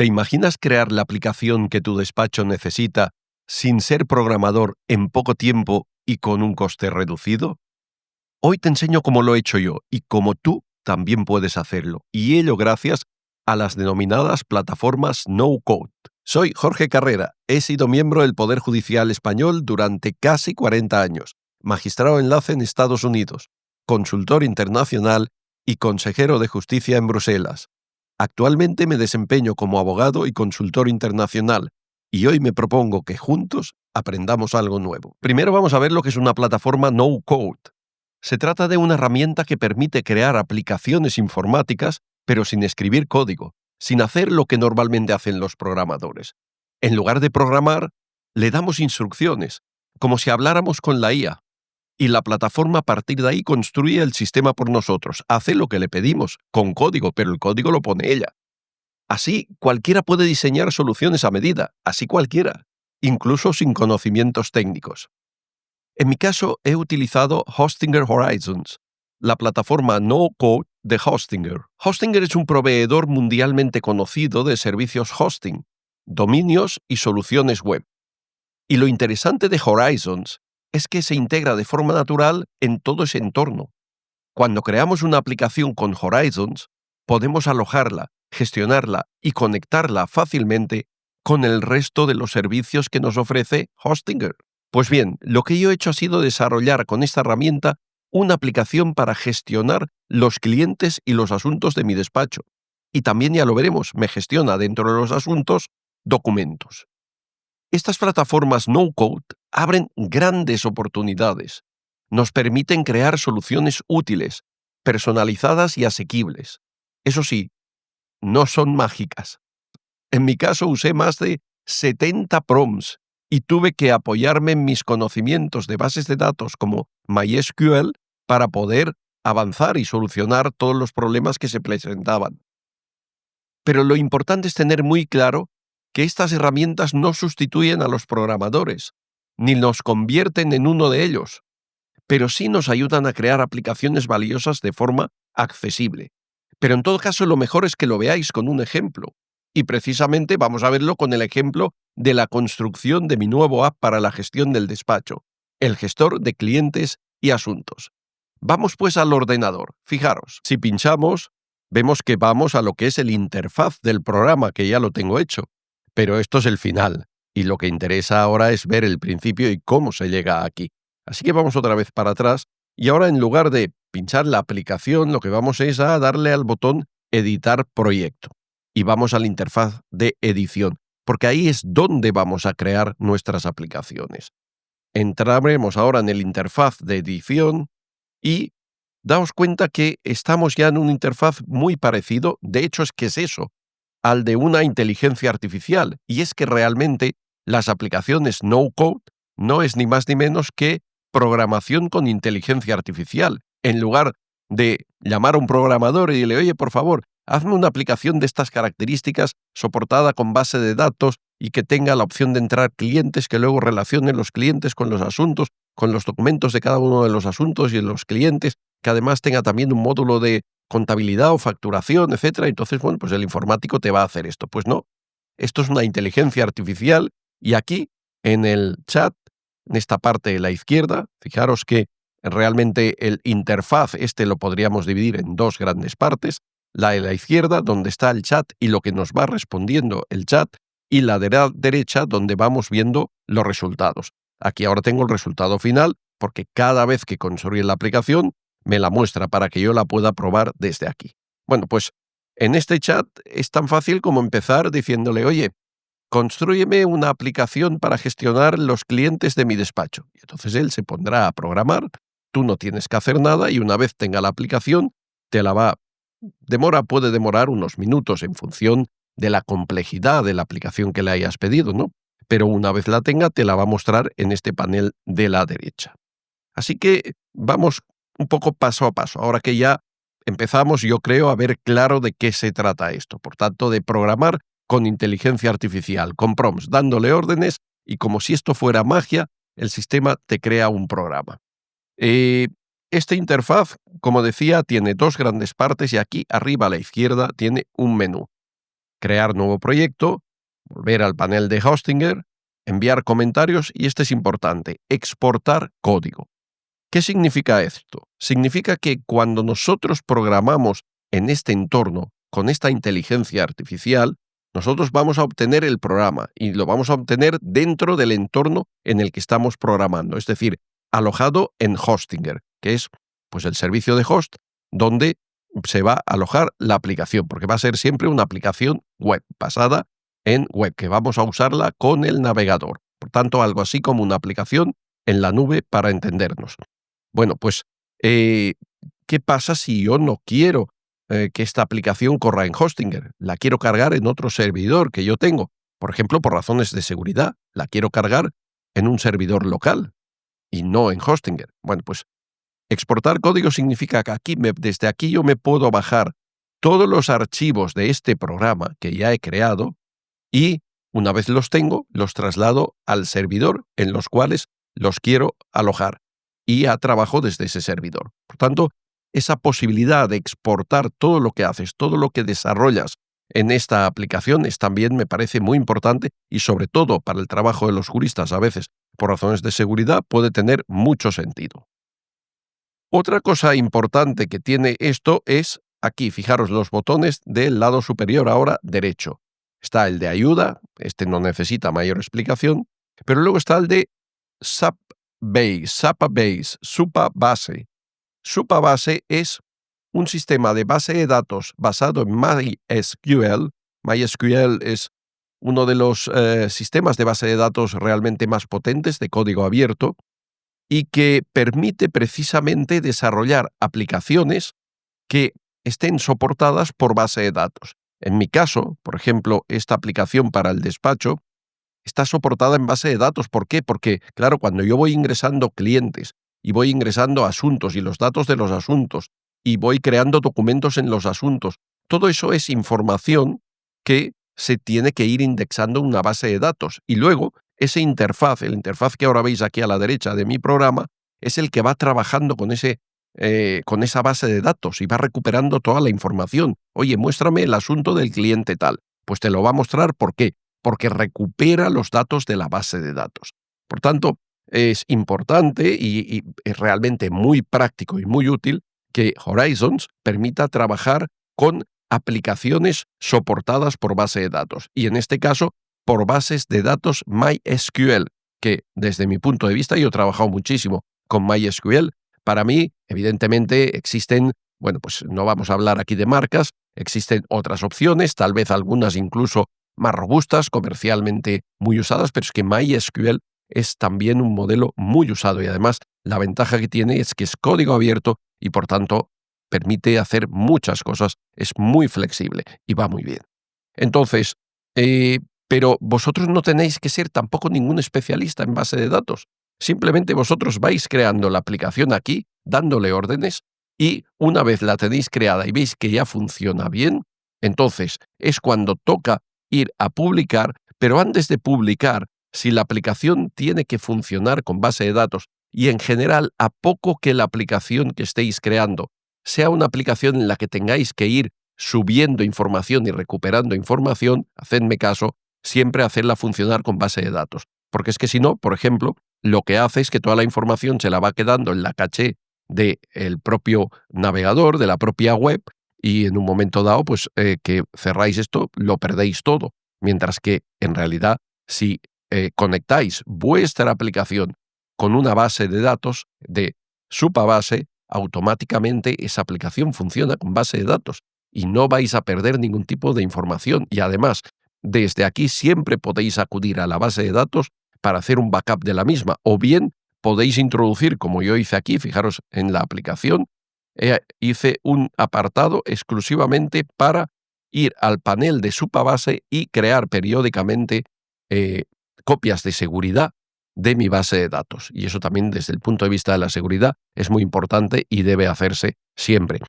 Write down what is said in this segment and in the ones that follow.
¿Te imaginas crear la aplicación que tu despacho necesita sin ser programador en poco tiempo y con un coste reducido? Hoy te enseño cómo lo he hecho yo y cómo tú también puedes hacerlo, y ello gracias a las denominadas plataformas no-code. Soy Jorge Carrera, he sido miembro del Poder Judicial Español durante casi 40 años, magistrado enlace en Estados Unidos, consultor internacional y consejero de justicia en Bruselas. Actualmente me desempeño como abogado y consultor internacional, y hoy me propongo que juntos aprendamos algo nuevo. Primero vamos a ver lo que es una plataforma no-code. Se trata de una herramienta que permite crear aplicaciones informáticas, pero sin escribir código, sin hacer lo que normalmente hacen los programadores. En lugar de programar, le damos instrucciones, como si habláramos con la IA. Y la plataforma a partir de ahí construye el sistema por nosotros, hace lo que le pedimos, con código, pero el código lo pone ella. Así, cualquiera puede diseñar soluciones a medida, así cualquiera, incluso sin conocimientos técnicos. En mi caso, he utilizado Hostinger Horizons, la plataforma no-code de Hostinger. Hostinger es un proveedor mundialmente conocido de servicios hosting, dominios y soluciones web. Y lo interesante de Horizons es que se integra de forma natural en todo ese entorno. Cuando creamos una aplicación con Horizons, podemos alojarla, gestionarla y conectarla fácilmente con el resto de los servicios que nos ofrece Hostinger. Pues bien, lo que yo he hecho ha sido desarrollar con esta herramienta una aplicación para gestionar los clientes y los asuntos de mi despacho. Y también, ya lo veremos, me gestiona dentro de los asuntos documentos. Estas plataformas no-code abren grandes oportunidades. Nos permiten crear soluciones útiles, personalizadas y asequibles. Eso sí, no son mágicas. En mi caso usé más de 70 prompts y tuve que apoyarme en mis conocimientos de bases de datos como MySQL para poder avanzar y solucionar todos los problemas que se presentaban. Pero lo importante es tener muy claro que estas herramientas no sustituyen a los programadores, ni nos convierten en uno de ellos, pero sí nos ayudan a crear aplicaciones valiosas de forma accesible. Pero en todo caso, lo mejor es que lo veáis con un ejemplo. Y precisamente vamos a verlo con el ejemplo de la construcción de mi nuevo app para la gestión del despacho, el gestor de clientes y asuntos. Vamos pues al ordenador. Fijaros, si pinchamos, vemos que vamos a lo que es el interfaz del programa, que ya lo tengo hecho. Pero esto es el final, y lo que interesa ahora es ver el principio y cómo se llega aquí. Así que vamos otra vez para atrás, y ahora en lugar de pinchar la aplicación, lo que vamos es a darle al botón Editar proyecto. Y vamos a la interfaz de edición, porque ahí es donde vamos a crear nuestras aplicaciones. Entraremos ahora en el interfaz de edición y daos cuenta que estamos ya en una interfaz muy parecido, de hecho es que es eso, al de una inteligencia artificial, y es que realmente las aplicaciones no-code no es ni más ni menos que programación con inteligencia artificial. En lugar de llamar a un programador y decirle, oye, por favor, hazme una aplicación de estas características soportada con base de datos y que tenga la opción de entrar clientes, que luego relacionen los clientes con los asuntos, con los documentos de cada uno de los asuntos y de los clientes, que además tenga también un módulo de contabilidad o facturación, etcétera. Entonces, bueno, pues el informático te va a hacer esto. Pues no, esto es una inteligencia artificial y aquí, en el chat, en esta parte de la izquierda, fijaros que realmente el interfaz lo podríamos dividir en dos grandes partes, la de la izquierda, donde está el chat y lo que nos va respondiendo el chat, y la de la derecha, donde vamos viendo los resultados. Aquí ahora tengo el resultado final, porque cada vez que construye la aplicación, me la muestra para que yo la pueda probar desde aquí. Bueno, pues en este chat es tan fácil como empezar diciéndole, oye, constrúyeme una aplicación para gestionar los clientes de mi despacho. Y entonces él se pondrá a programar, tú no tienes que hacer nada y una vez tenga la aplicación, te la va. Puede demorar unos minutos en función de la complejidad de la aplicación que le hayas pedido, ¿no? Pero una vez la tenga, te la va a mostrar en este panel de la derecha. Así que vamos un poco paso a paso. Ahora que ya empezamos, yo creo, a ver claro de qué se trata esto. Por tanto, de programar con inteligencia artificial, con prompts, dándole órdenes y como si esto fuera magia, el sistema te crea un programa. Esta interfaz, como decía, tiene dos grandes partes y aquí arriba a la izquierda tiene un menú. crear nuevo proyecto, volver al panel de Hostinger, enviar comentarios y este es importante, exportar código. ¿Qué significa esto? Significa que cuando nosotros programamos en este entorno, con esta inteligencia artificial, nosotros vamos a obtener el programa y lo vamos a obtener dentro del entorno en el que estamos programando, es decir, alojado en Hostinger, que es pues, el servicio de host donde se va a alojar la aplicación, porque va a ser siempre una aplicación web, basada en web, que vamos a usarla con el navegador. Por tanto, algo así como una aplicación en la nube para entendernos. Bueno, pues, ¿qué pasa si yo no quiero que esta aplicación corra en Hostinger? La quiero cargar en otro servidor que yo tengo. Por ejemplo, por razones de seguridad, la quiero cargar en un servidor local y no en Hostinger. Bueno, pues exportar código significa que desde aquí yo me puedo bajar todos los archivos de este programa que ya he creado y una vez los tengo, los traslado al servidor en los cuales los quiero alojar y ya trabajo desde ese servidor. Por tanto, esa posibilidad de exportar todo lo que haces, todo lo que desarrollas en esta aplicación también me parece muy importante y sobre todo para el trabajo de los juristas a veces, por razones de seguridad, puede tener mucho sentido. Otra cosa importante que tiene esto es aquí, fijaros los botones del lado superior ahora derecho. Está el de ayuda, este no necesita mayor explicación, pero luego está el de Supabase. Supabase es un sistema de base de datos basado en MySQL. MySQL es uno de los sistemas de base de datos realmente más potentes de código abierto y que permite precisamente desarrollar aplicaciones que estén soportadas por base de datos. En mi caso, por ejemplo, esta aplicación para el despacho está soportada en base de datos. ¿Por qué? Porque, claro, cuando yo voy ingresando clientes y voy ingresando asuntos y los datos de los asuntos y voy creando documentos en los asuntos, todo eso es información que se tiene que ir indexando en una base de datos. Y luego, ese interfaz, el interfaz que ahora veis aquí a la derecha de mi programa, es el que va trabajando con esa base de datos y va recuperando toda la información. Oye, muéstrame el asunto del cliente tal. Pues te lo va a mostrar. ¿Por qué? Porque recupera los datos de la base de datos. Por tanto, es importante y es realmente muy práctico y muy útil que Horizons permita trabajar con aplicaciones soportadas por base de datos y en este caso por bases de datos MySQL, que desde mi punto de vista yo he trabajado muchísimo con MySQL. Para mí, evidentemente, existen, bueno, pues no vamos a hablar aquí de marcas, existen otras opciones, tal vez algunas incluso más robustas, comercialmente muy usadas, pero es que MySQL es también un modelo muy usado y además la ventaja que tiene es que es código abierto y por tanto permite hacer muchas cosas, es muy flexible y va muy bien. Entonces, pero vosotros no tenéis que ser tampoco ningún especialista en base de datos. Simplemente vosotros vais creando la aplicación aquí, dándole órdenes, y una vez la tenéis creada y veis que ya funciona bien, entonces es cuando toca ir a publicar, pero antes de publicar, si la aplicación tiene que funcionar con base de datos y en general a poco que la aplicación que estéis creando sea una aplicación en la que tengáis que ir subiendo información y recuperando información, hacedme caso, siempre hacerla funcionar con base de datos. Porque es que si no, por ejemplo, lo que hace es que toda la información se la va quedando en la caché del propio navegador, de la propia web, y en un momento dado, pues que cerráis esto, lo perdéis todo. Mientras que, en realidad, si conectáis vuestra aplicación con una base de datos de Supabase, automáticamente esa aplicación funciona con base de datos y no vais a perder ningún tipo de información. Y además, desde aquí siempre podéis acudir a la base de datos para hacer un backup de la misma, o bien podéis introducir, como yo hice aquí, fijaros en la aplicación, hice un apartado exclusivamente para ir al panel de Supabase y crear periódicamente copias de seguridad de mi base de datos. Y eso también desde el punto de vista de la seguridad es muy importante y debe hacerse siempre.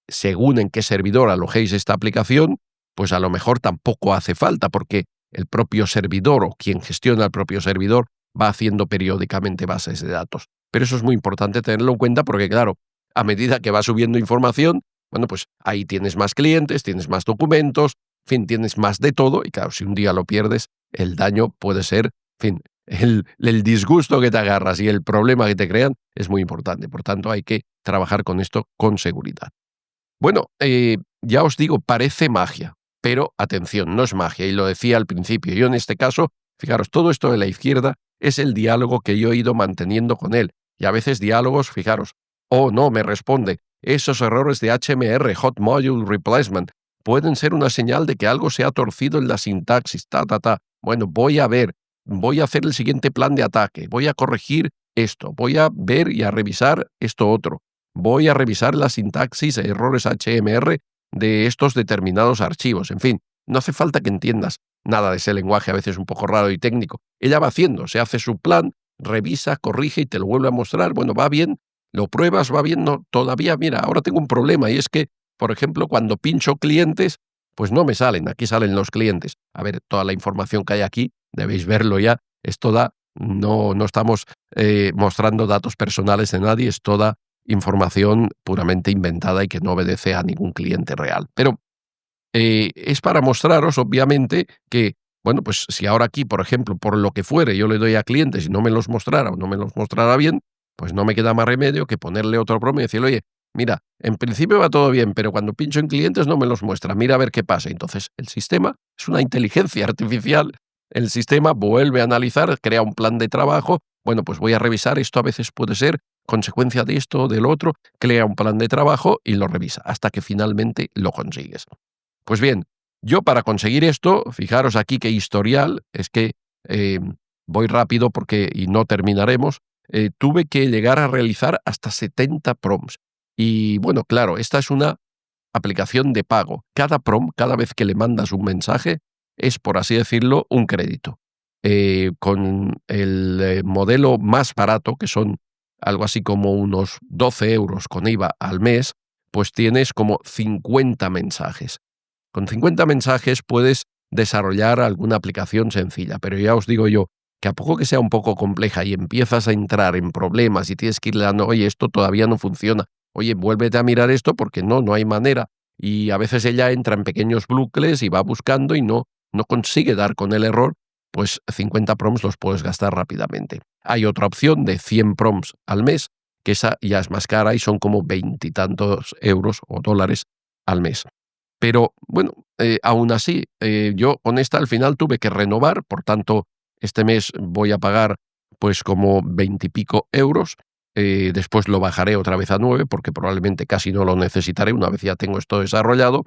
Según en qué servidor alojéis esta aplicación, pues a lo mejor tampoco hace falta porque el propio servidor o quien gestiona el propio servidor va haciendo periódicamente bases de datos. Pero eso es muy importante tenerlo en cuenta porque, claro, a medida que va subiendo información, bueno, pues ahí tienes más clientes, tienes más documentos, En fin, tienes más de todo y claro, si un día lo pierdes, el daño puede ser, en fin, el disgusto que te agarras y el problema que te crean es muy importante. Por tanto, hay que trabajar con esto con seguridad. Bueno, ya os digo, parece magia, pero atención, no es magia, y lo decía al principio. Yo en este caso, fijaros, todo esto de la izquierda es el diálogo que yo he ido manteniendo con él. Y a veces diálogos, fijaros, oh no, me responde, esos errores de HMR, Hot Module Replacement, pueden ser una señal de que algo se ha torcido en la sintaxis, Bueno, voy a ver, voy a hacer el siguiente plan de ataque, voy a corregir esto, voy a ver y a revisar esto otro. Voy a revisar la sintaxis e errores HMR de estos determinados archivos. En fin, no hace falta que entiendas nada de ese lenguaje a veces un poco raro y técnico. Ella va haciendo, se hace su plan, revisa, corrige y te lo vuelve a mostrar. Bueno, va bien, lo pruebas, va bien, no, todavía, mira, ahora tengo un problema y es que, por ejemplo, cuando pincho clientes, pues no me salen, aquí salen los clientes. A ver, toda la información que hay aquí, debéis verlo ya, es toda, no estamos mostrando datos personales de nadie, es toda información puramente inventada y que no obedece a ningún cliente real. Pero es para mostraros, obviamente, que, bueno, pues si ahora aquí, por ejemplo, por lo que fuere, yo le doy a clientes y no me los mostrara o no me los mostrara bien, pues no me queda más remedio que ponerle otro promo y decirle, oye, mira, en principio va todo bien, pero cuando pincho en clientes no me los muestra, mira a ver qué pasa. Entonces, el sistema es una inteligencia artificial, el sistema vuelve a analizar, crea un plan de trabajo, bueno, pues voy a revisar, esto a veces puede ser consecuencia de esto o del otro, crea un plan de trabajo y lo revisa hasta que finalmente lo consigues. Pues bien, yo para conseguir esto, fijaros aquí qué historial, es que eh, voy rápido porque y no terminaremos, tuve que llegar a realizar hasta 70 prompts. Y bueno, claro, esta es una aplicación de pago. Cada prompt, cada vez que le mandas un mensaje, es, por así decirlo, un crédito. Con el modelo más barato, que son algo así como unos 12 euros con IVA al mes, pues tienes como 50 mensajes. Con 50 mensajes puedes desarrollar alguna aplicación sencilla, pero ya os digo yo que a poco que sea un poco compleja y empiezas a entrar en problemas y tienes que irle dando, oye, esto todavía no funciona, oye, vuélvete a mirar esto porque no hay manera. Y a veces ella entra en pequeños bucles y va buscando y no consigue dar con el error, pues 50 prompts los puedes gastar rápidamente. Hay otra opción de 100 prompts al mes, que esa ya es más cara y son como 20 y tantos euros o dólares al mes. Pero bueno, aún así, yo con esta al final tuve que renovar, por tanto, este mes voy a pagar pues como 20 y pico euros. Después lo bajaré otra vez a 9 porque probablemente casi no lo necesitaré una vez ya tengo esto desarrollado,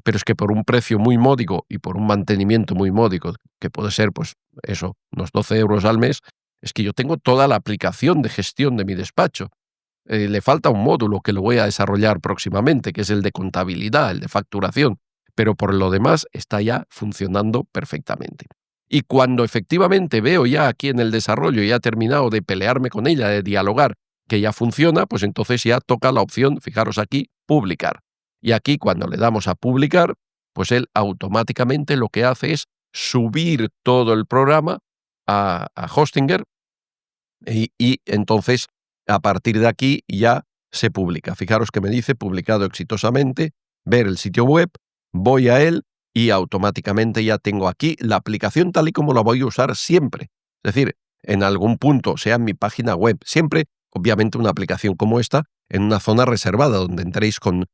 pero es que por un precio muy módico y por un mantenimiento muy módico, que puede ser pues eso, unos 12 euros al mes, es que yo tengo toda la aplicación de gestión de mi despacho. Le falta un módulo que lo voy a desarrollar próximamente, que es el de contabilidad, el de facturación, pero por lo demás está ya funcionando perfectamente. Y cuando efectivamente veo ya aquí en el desarrollo, ya he terminado de pelearme con ella, de dialogar, que ya funciona, pues entonces ya toca la opción, fijaros aquí, publicar. Y aquí cuando le damos a publicar, pues él automáticamente lo que hace es subir todo el programa a Hostinger y entonces a partir de aquí ya se publica. Fijaros que me dice publicado exitosamente, ver el sitio web, voy a él y automáticamente ya tengo aquí la aplicación tal y como la voy a usar siempre. Es decir, en algún punto, sea en mi página web, siempre, obviamente una aplicación como esta, en una zona reservada donde entréis con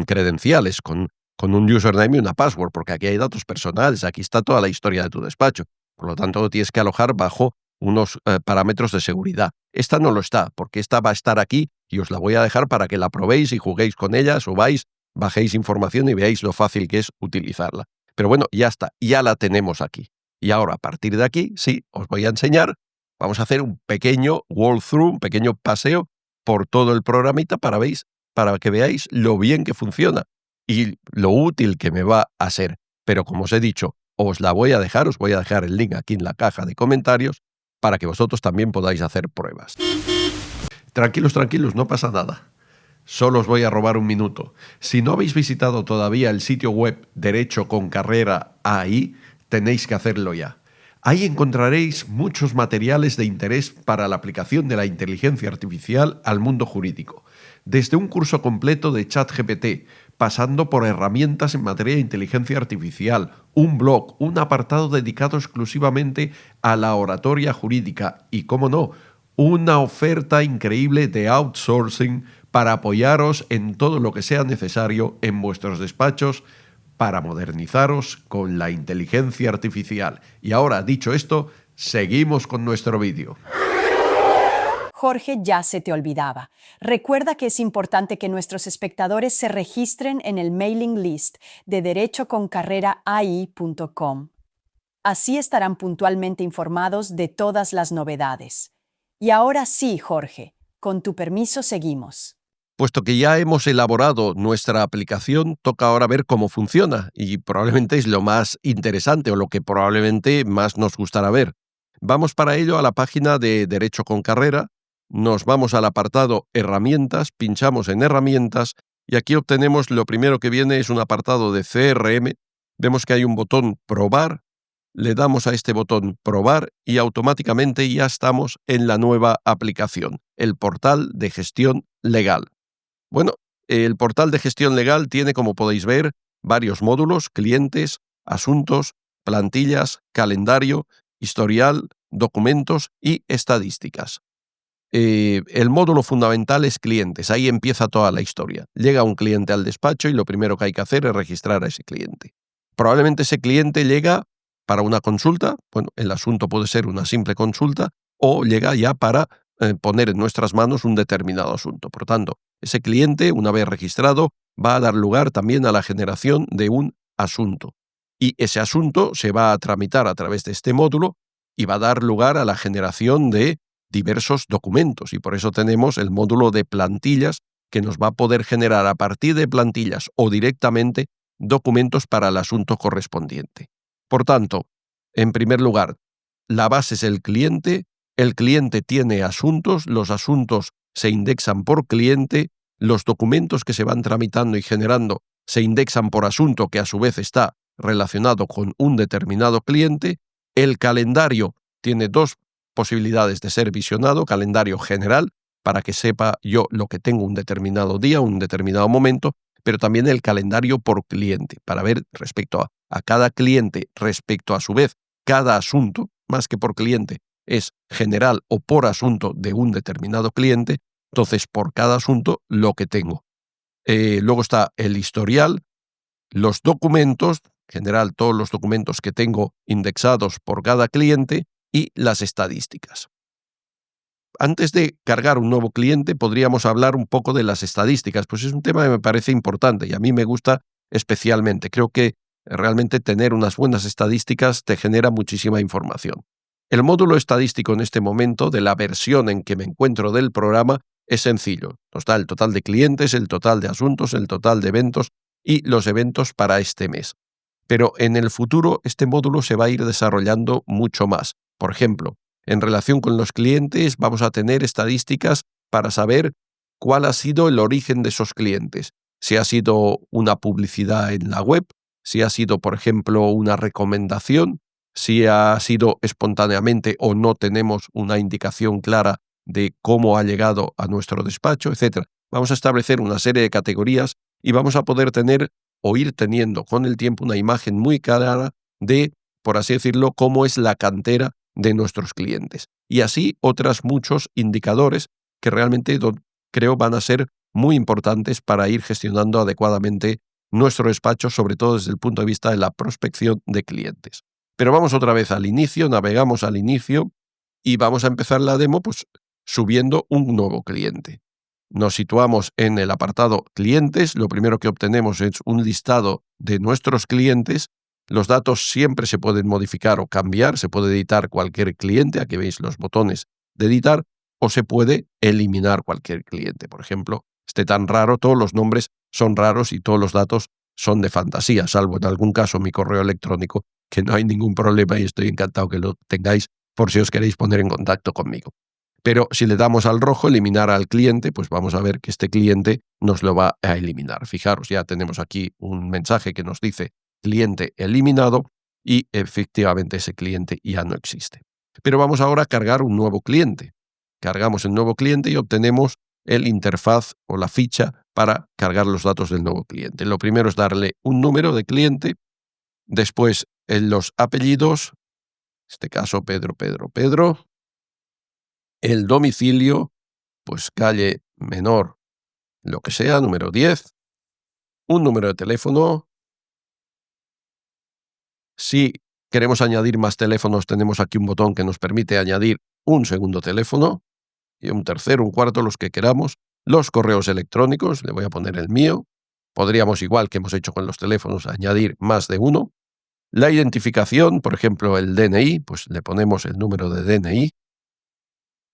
credenciales, con un username y una password, porque aquí hay datos personales, aquí está toda la historia de tu despacho. Por lo tanto, lo tienes que alojar bajo unos parámetros de seguridad. Esta no lo está, porque esta va a estar aquí y os la voy a dejar para que la probéis y juguéis con ella, subáis, bajéis información y veáis lo fácil que es utilizarla. Pero bueno, ya está, ya la tenemos aquí. Y ahora, a partir de aquí, sí, os voy a enseñar, vamos a hacer un pequeño walkthrough, un pequeño paseo por todo el programita para que veáis lo bien que funciona y lo útil que me va a ser. Pero como os he dicho, os voy a dejar el link aquí en la caja de comentarios para que vosotros también podáis hacer pruebas. Tranquilos, no pasa nada. Solo os voy a robar un minuto. Si no habéis visitado todavía el sitio web Derecho con Carrera AI, tenéis que hacerlo ya. Ahí encontraréis muchos materiales de interés para la aplicación de la inteligencia artificial al mundo jurídico. Desde un curso completo de ChatGPT, pasando por herramientas en materia de inteligencia artificial, un blog, un apartado dedicado exclusivamente a la oratoria jurídica y, cómo no, una oferta increíble de outsourcing para apoyaros en todo lo que sea necesario en vuestros despachos para modernizaros con la inteligencia artificial. Y ahora, dicho esto, seguimos con nuestro vídeo. Jorge, ya se te olvidaba. Recuerda que es importante que nuestros espectadores se registren en el mailing list de derechoconcarreraai.com. Así estarán puntualmente informados de todas las novedades. Y ahora sí, Jorge, con tu permiso seguimos. Puesto que ya hemos elaborado nuestra aplicación, toca ahora ver cómo funciona y probablemente es lo más interesante o lo que probablemente más nos gustará ver. Vamos para ello a la página de Derecho con Carrera, nos vamos al apartado Herramientas, pinchamos en Herramientas y aquí obtenemos lo primero que viene es un apartado de CRM. Vemos que hay un botón Probar, le damos a este botón Probar y automáticamente ya estamos en la nueva aplicación, el portal de gestión legal. Bueno, el portal de gestión legal tiene, como podéis ver, varios módulos: clientes, asuntos, plantillas, calendario, historial, documentos y estadísticas. El módulo fundamental es clientes, ahí empieza toda la historia. Llega un cliente al despacho y lo primero que hay que hacer es registrar a ese cliente. Probablemente ese cliente llega para una consulta, bueno, el asunto puede ser una simple consulta, o llega ya para poner en nuestras manos un determinado asunto. Por tanto, ese cliente, una vez registrado, va a dar lugar también a la generación de un asunto. Y ese asunto se va a tramitar a través de este módulo y va a dar lugar a la generación de diversos documentos. Y por eso tenemos el módulo de plantillas que nos va a poder generar a partir de plantillas o directamente documentos para el asunto correspondiente. Por tanto, en primer lugar, la base es el cliente tiene asuntos, los asuntos se indexan por cliente, los documentos que se van tramitando y generando se indexan por asunto que a su vez está relacionado con un determinado cliente, el calendario tiene dos posibilidades de ser visionado: calendario general, para que sepa yo lo que tengo un determinado día, un determinado momento, pero también el calendario por cliente, para ver respecto a cada cliente, respecto a su vez cada asunto, más que por cliente, es general o por asunto de un determinado cliente, entonces por cada asunto lo que tengo. Luego está el historial, los documentos, en general todos los documentos que tengo indexados por cada cliente, y las estadísticas. Antes de cargar un nuevo cliente, podríamos hablar un poco de las estadísticas, pues es un tema que me parece importante y a mí me gusta especialmente. Creo que realmente tener unas buenas estadísticas te genera muchísima información. El módulo estadístico en este momento, de la versión en que me encuentro del programa, es sencillo. Nos da el total de clientes, el total de asuntos, el total de eventos y los eventos para este mes. Pero en el futuro este módulo se va a ir desarrollando mucho más. Por ejemplo, en relación con los clientes vamos a tener estadísticas para saber cuál ha sido el origen de esos clientes. Si ha sido una publicidad en la web, si ha sido, por ejemplo, una recomendación, si ha sido espontáneamente o no tenemos una indicación clara de cómo ha llegado a nuestro despacho, etc. Vamos a establecer una serie de categorías y vamos a poder tener o ir teniendo con el tiempo una imagen muy clara de, por así decirlo, cómo es la cantera de nuestros clientes. Y así otros muchos indicadores que realmente creo van a ser muy importantes para ir gestionando adecuadamente nuestro despacho, sobre todo desde el punto de vista de la prospección de clientes. Pero vamos otra vez al inicio, navegamos al inicio y vamos a empezar la demo pues subiendo un nuevo cliente. Nos situamos en el apartado clientes, lo primero que obtenemos es un listado de nuestros clientes. Los datos siempre se pueden modificar o cambiar, se puede editar cualquier cliente, aquí veis los botones de editar, o se puede eliminar cualquier cliente. Por ejemplo, tan raro, todos los nombres son raros y todos los datos son de fantasía, salvo en algún caso mi correo electrónico, que no hay ningún problema y estoy encantado que lo tengáis por si os queréis poner en contacto conmigo. Pero si le damos al rojo, eliminar al cliente, pues vamos a ver que este cliente nos lo va a eliminar. Fijaros, ya tenemos aquí un mensaje que nos dice cliente eliminado y efectivamente ese cliente ya no existe. Pero vamos ahora a cargar un nuevo cliente. Cargamos el nuevo cliente y obtenemos el interfaz o la ficha para cargar los datos del nuevo cliente. Lo primero es darle un número de cliente, después en los apellidos, en este caso Pedro, el domicilio, pues calle Menor, lo que sea, número 10, un número de teléfono. Si queremos añadir más teléfonos, tenemos aquí un botón que nos permite añadir un segundo teléfono, y un tercero, un cuarto, los que queramos. Los correos electrónicos, le voy a poner el mío. Podríamos, igual que hemos hecho con los teléfonos, añadir más de uno. La identificación, por ejemplo, el DNI, pues le ponemos el número de DNI.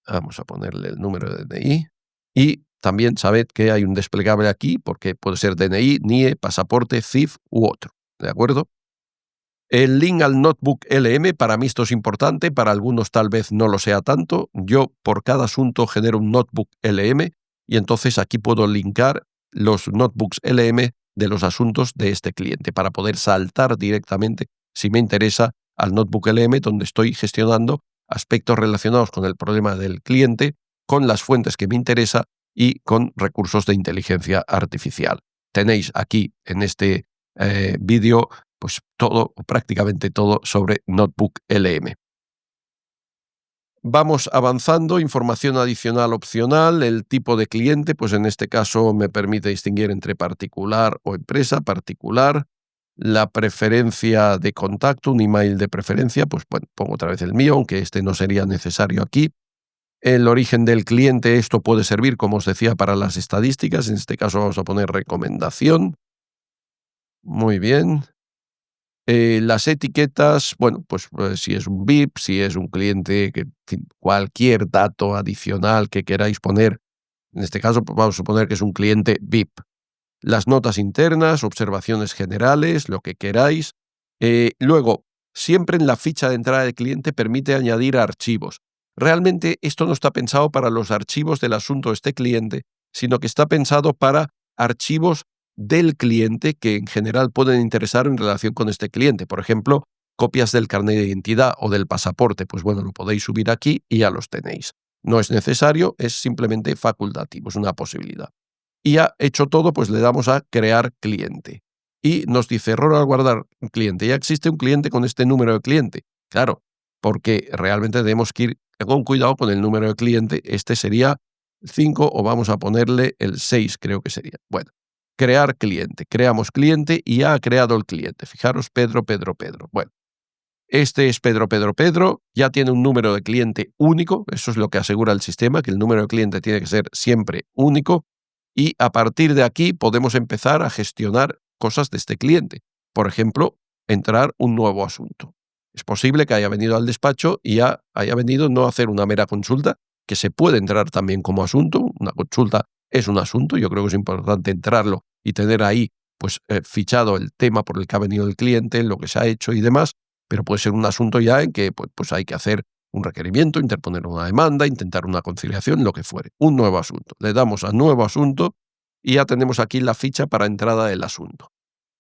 Vamos a ponerle el número de DNI. Y también sabed que hay un desplegable aquí, porque puede ser DNI, NIE, pasaporte, CIF u otro. ¿De acuerdo? El link al Notebook LM, para mí esto es importante, para algunos tal vez no lo sea tanto. Yo por cada asunto genero un Notebook LM y entonces aquí puedo linkar los Notebooks LM de los asuntos de este cliente para poder saltar directamente, si me interesa, al Notebook LM donde estoy gestionando aspectos relacionados con el problema del cliente, con las fuentes que me interesa y con recursos de inteligencia artificial. Tenéis aquí en este vídeo pues todo, o prácticamente todo, sobre Notebook LM. Vamos avanzando, información adicional opcional, el tipo de cliente, pues en este caso me permite distinguir entre particular o empresa, particular, la preferencia de contacto, un email de preferencia, pues bueno, pongo otra vez el mío, aunque este no sería necesario aquí. El origen del cliente, esto puede servir, como os decía, para las estadísticas, en este caso vamos a poner recomendación. Muy bien. Las etiquetas, bueno, pues si es un VIP, si es un cliente, en fin, cualquier dato adicional que queráis poner, en este caso pues vamos a suponer que es un cliente VIP. Las notas internas, observaciones generales, lo que queráis. Luego, siempre en la ficha de entrada del cliente permite añadir archivos. Realmente esto no está pensado para los archivos del asunto de este cliente, sino que está pensado para archivos del cliente que en general pueden interesar en relación con este cliente. Por ejemplo, copias del carnet de identidad o del pasaporte. Pues bueno, lo podéis subir aquí y ya los tenéis. No es necesario, es simplemente facultativo, es una posibilidad. Y ya hecho todo, pues le damos a crear cliente. Y nos dice error al guardar un cliente. Ya existe un cliente con este número de cliente. Claro, porque realmente tenemos que ir con cuidado con el número de cliente. Este sería 5 o vamos a ponerle el 6, creo que sería. Bueno, crear cliente. Creamos cliente y ya ha creado el cliente. Fijaros, Pedro. Bueno, este es Pedro. Ya tiene un número de cliente único. Eso es lo que asegura el sistema, que el número de cliente tiene que ser siempre único. Y a partir de aquí podemos empezar a gestionar cosas de este cliente. Por ejemplo, entrar un nuevo asunto. Es posible que haya venido al despacho y ya haya venido no a hacer una mera consulta, que se puede entrar también como asunto. Una consulta es un asunto, yo creo que es importante entrarlo y tener ahí pues fichado el tema por el que ha venido el cliente, lo que se ha hecho y demás, pero puede ser un asunto ya en que pues hay que hacer un requerimiento, interponer una demanda, intentar una conciliación, lo que fuere. Un nuevo asunto. Le damos a nuevo asunto y ya tenemos aquí la ficha para entrada del asunto.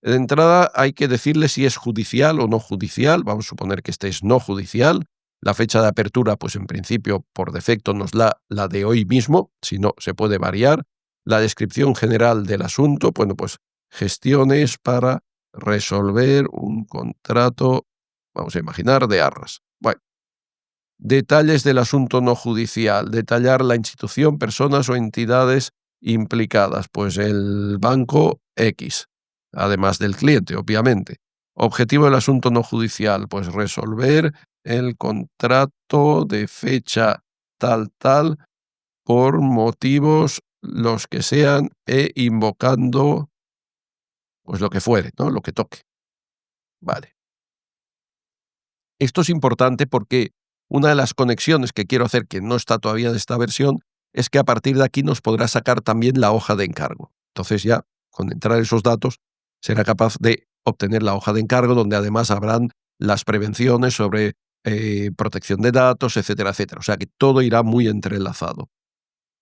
De entrada hay que decirle si es judicial o no judicial. Vamos a suponer que este es no judicial. La fecha de apertura, pues en principio, por defecto, nos da la de hoy mismo. Si no, se puede variar. La descripción general del asunto, bueno, pues gestiones para resolver un contrato, vamos a imaginar, de arras. Bueno. Detalles del asunto no judicial. Detallar la institución, personas o entidades implicadas. Pues el banco X, además del cliente, obviamente. Objetivo del asunto no judicial, pues resolver el contrato de fecha tal por motivos los que sean e invocando pues lo que fuere, ¿no? Lo que toque. Vale. Esto es importante porque una de las conexiones que quiero hacer, que no está todavía de esta versión, es que a partir de aquí nos podrá sacar también la hoja de encargo. Entonces ya, con entrar esos datos, será capaz de obtener la hoja de encargo, donde además habrán las prevenciones sobre protección de datos, etcétera, etcétera. O sea que todo irá muy entrelazado.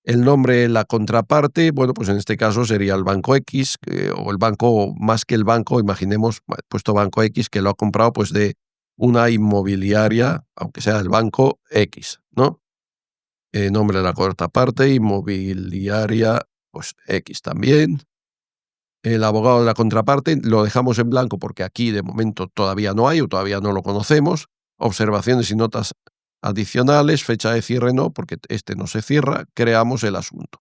El nombre de la contraparte, bueno, pues en este caso sería el banco X, o el banco, más que el banco, imaginemos, puesto banco X, que lo ha comprado pues de una inmobiliaria, aunque sea el banco X, ¿no? Nombre de la contraparte, inmobiliaria pues X también. El abogado de la contraparte lo dejamos en blanco porque aquí de momento todavía no hay o todavía no lo conocemos. Observaciones y notas adicionales, fecha de cierre no, porque este no se cierra, creamos el asunto.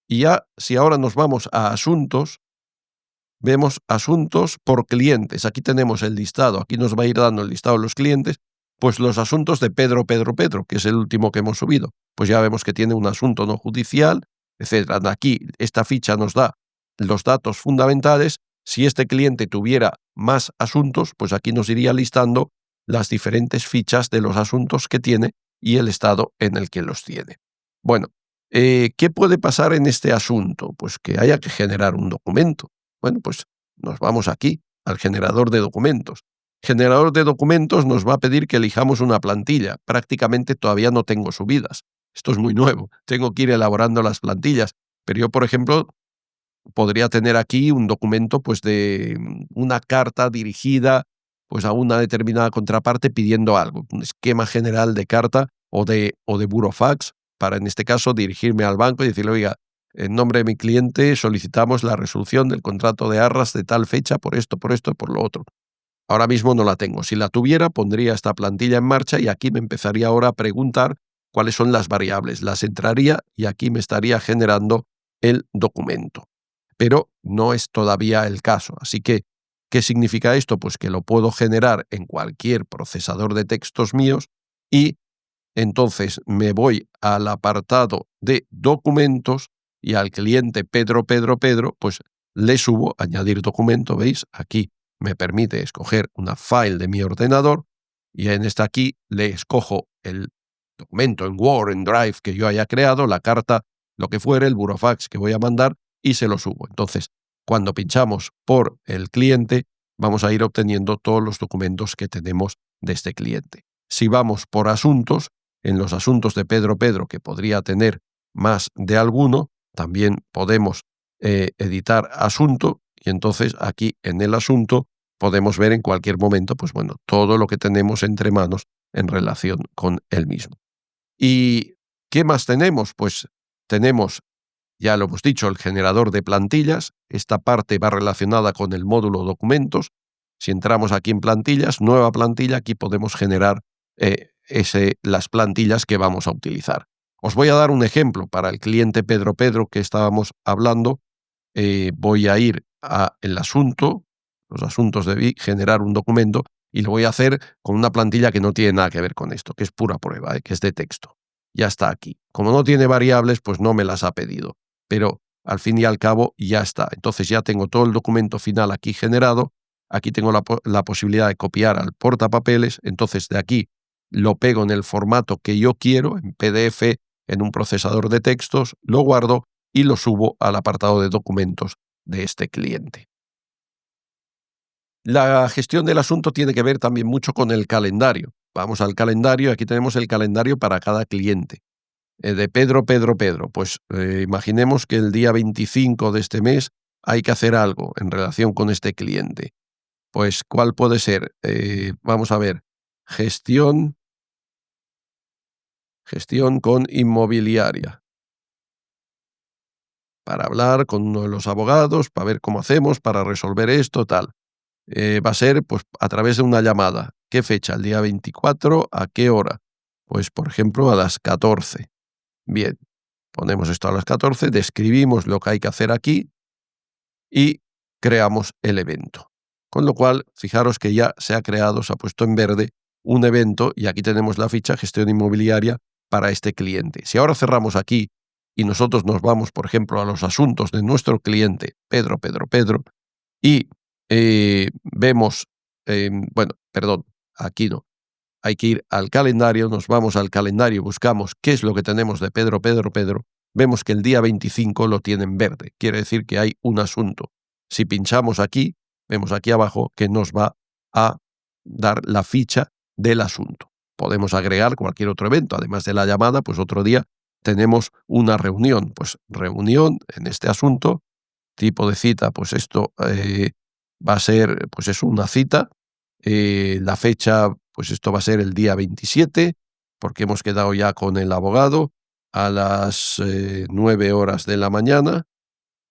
Y ya, si ahora nos vamos a asuntos, vemos asuntos por clientes. Aquí tenemos el listado, aquí nos va a ir dando el listado de los clientes, pues los asuntos de Pedro, que es el último que hemos subido. Pues ya vemos que tiene un asunto no judicial, etc. Aquí esta ficha nos da los datos fundamentales. Si este cliente tuviera más asuntos, pues aquí nos iría listando las diferentes fichas de los asuntos que tiene y el estado en el que los tiene. Bueno, ¿qué puede pasar en este asunto? Pues que haya que generar un documento. Bueno, pues nos vamos aquí, al generador de documentos. Generador de documentos nos va a pedir que elijamos una plantilla. Prácticamente todavía no tengo subidas. Esto es muy nuevo. Tengo que ir elaborando las plantillas. Pero yo, por ejemplo, podría tener aquí un documento pues de una carta dirigida pues a una determinada contraparte pidiendo algo, un esquema general de carta o de burofax para en este caso dirigirme al banco y decirle, oiga, en nombre de mi cliente solicitamos la resolución del contrato de arras de tal fecha por esto, por lo otro. Ahora mismo no la tengo. Si la tuviera, pondría esta plantilla en marcha y aquí me empezaría ahora a preguntar cuáles son las variables. Las entraría y aquí me estaría generando el documento. Pero no es todavía el caso. Así que, ¿qué significa esto? Pues que lo puedo generar en cualquier procesador de textos míos y entonces me voy al apartado de documentos y al cliente Pedro, pues le subo, añadir documento, ¿veis? Aquí me permite escoger una file de mi ordenador y en esta aquí le escojo el documento en Word, en Drive que yo haya creado, la carta, lo que fuere, el burofax que voy a mandar y se lo subo. Entonces, cuando pinchamos por el cliente, vamos a ir obteniendo todos los documentos que tenemos de este cliente. Si vamos por asuntos, en los asuntos de Pedro, que podría tener más de alguno, también podemos editar asunto y entonces aquí en el asunto podemos ver en cualquier momento, pues bueno, todo lo que tenemos entre manos en relación con el mismo. ¿Y qué más tenemos? Pues tenemos, ya lo hemos dicho, el generador de plantillas. Esta parte va relacionada con el módulo documentos. Si entramos aquí en plantillas, nueva plantilla, aquí podemos generar las plantillas que vamos a utilizar. Os voy a dar un ejemplo para el cliente Pedro que estábamos hablando. Voy a ir al asunto, los asuntos de generar un documento y lo voy a hacer con una plantilla que no tiene nada que ver con esto, que es pura prueba, que es de texto. Ya está aquí. Como no tiene variables, pues no me las ha pedido. Pero al fin y al cabo ya está. Entonces ya tengo todo el documento final aquí generado. Aquí tengo la posibilidad de copiar al portapapeles. Entonces de aquí lo pego en el formato que yo quiero, en PDF, en un procesador de textos, lo guardo y lo subo al apartado de documentos de este cliente. La gestión del asunto tiene que ver también mucho con el calendario. Vamos al calendario, aquí tenemos el calendario para cada cliente. De Pedro, pues imaginemos que el día 25 de este mes hay que hacer algo en relación con este cliente. Pues, ¿cuál puede ser? Vamos a ver, gestión con inmobiliaria. Para hablar con uno de los abogados, para ver cómo hacemos, para resolver esto, tal. Va a ser pues, a través de una llamada. ¿Qué fecha? El día 24, ¿a qué hora? Pues, por ejemplo, a las 14. Bien, ponemos esto a las 14, describimos lo que hay que hacer aquí y creamos el evento. Con lo cual, fijaros que ya se ha creado, se ha puesto en verde un evento y aquí tenemos la ficha gestión inmobiliaria para este cliente. Si ahora cerramos aquí y nosotros nos vamos, por ejemplo, a los asuntos de nuestro cliente, Pedro, y vemos, aquí no, hay que ir al calendario, nos vamos al calendario, buscamos qué es lo que tenemos de Pedro, vemos que el día 25 lo tiene en verde, quiere decir que hay un asunto. Si pinchamos aquí, vemos aquí abajo que nos va a dar la ficha del asunto. Podemos agregar cualquier otro evento, además de la llamada, pues otro día tenemos una reunión, pues reunión en este asunto, tipo de cita, pues esto va a ser, pues es una cita, la fecha, pues esto va a ser el día 27, porque hemos quedado ya con el abogado, a las 9 horas de la mañana,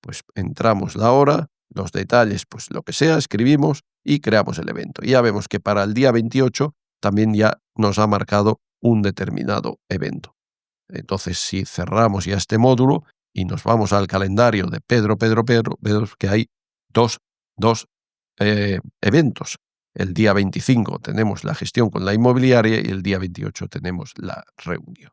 pues entramos la hora, los detalles, pues lo que sea, escribimos y creamos el evento. Y ya vemos que para el día 28 también ya nos ha marcado un determinado evento. Entonces, si cerramos ya este módulo y nos vamos al calendario de Pedro, vemos que hay dos eventos. El día 25 tenemos la gestión con la inmobiliaria y el día 28 tenemos la reunión.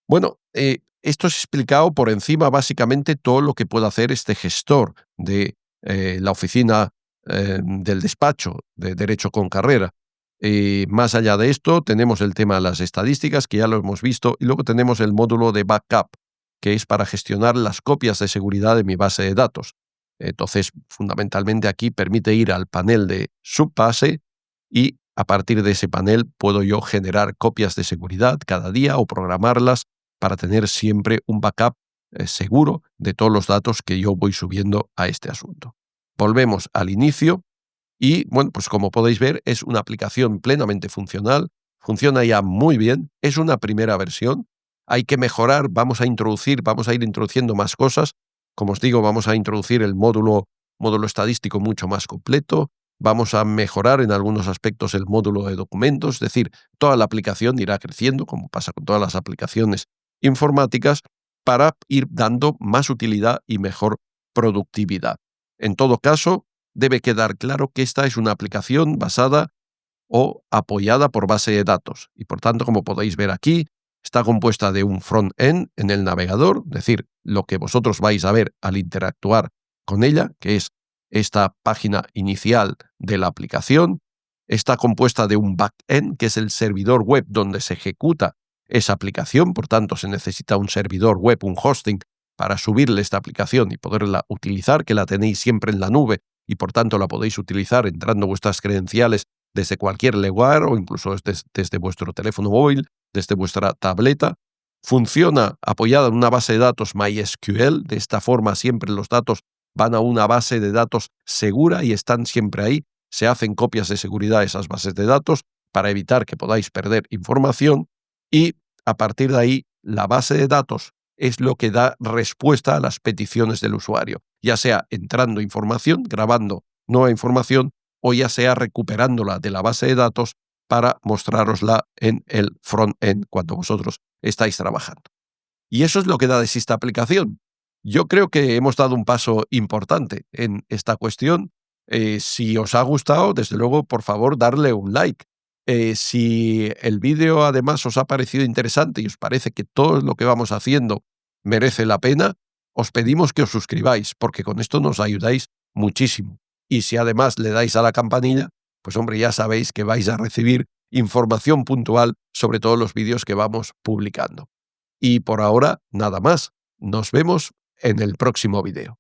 Bueno, esto es explicado por encima básicamente todo lo que puede hacer este gestor de la oficina del despacho de Derecho con Carrera. Más allá de esto, tenemos el tema de las estadísticas, que ya lo hemos visto, y luego tenemos el módulo de backup, que es para gestionar las copias de seguridad de mi base de datos. Entonces, fundamentalmente aquí permite ir al panel de subbase y a partir de ese panel puedo yo generar copias de seguridad cada día o programarlas para tener siempre un backup seguro de todos los datos que yo voy subiendo a este asunto. Volvemos al inicio y, bueno, pues como podéis ver, es una aplicación plenamente funcional, funciona ya muy bien, es una primera versión, hay que mejorar, vamos a ir introduciendo más cosas. Como os digo, vamos a introducir el módulo estadístico mucho más completo, vamos a mejorar en algunos aspectos el módulo de documentos, es decir, toda la aplicación irá creciendo, como pasa con todas las aplicaciones informáticas, para ir dando más utilidad y mejor productividad. En todo caso, debe quedar claro que esta es una aplicación basada o apoyada por base de datos y, por tanto, como podéis ver aquí, está compuesta de un front-end en el navegador, es decir, lo que vosotros vais a ver al interactuar con ella, que es esta página inicial de la aplicación. Está compuesta de un back-end, que es el servidor web donde se ejecuta esa aplicación, por tanto se necesita un servidor web, un hosting, para subirle esta aplicación y poderla utilizar, que la tenéis siempre en la nube y por tanto la podéis utilizar entrando vuestras credenciales desde cualquier lugar o incluso desde vuestro teléfono móvil, desde vuestra tableta. Funciona apoyada en una base de datos MySQL, de esta forma siempre los datos van a una base de datos segura y están siempre ahí. Se hacen copias de seguridad a esas bases de datos para evitar que podáis perder información y a partir de ahí la base de datos es lo que da respuesta a las peticiones del usuario, ya sea entrando información, grabando nueva información o ya sea recuperándola de la base de datos para mostrarosla en el front-end cuando vosotros estáis trabajando. Y eso es lo que da de sí esta aplicación. Yo creo que hemos dado un paso importante en esta cuestión. Si os ha gustado, desde luego, por favor, darle un like. Si el vídeo además os ha parecido interesante y os parece que todo lo que vamos haciendo merece la pena, os pedimos que os suscribáis, porque con esto nos ayudáis muchísimo. Y si además le dais a la campanilla, pues hombre, ya sabéis que vais a recibir información puntual sobre todos los vídeos que vamos publicando. Y por ahora, nada más. Nos vemos en el próximo vídeo.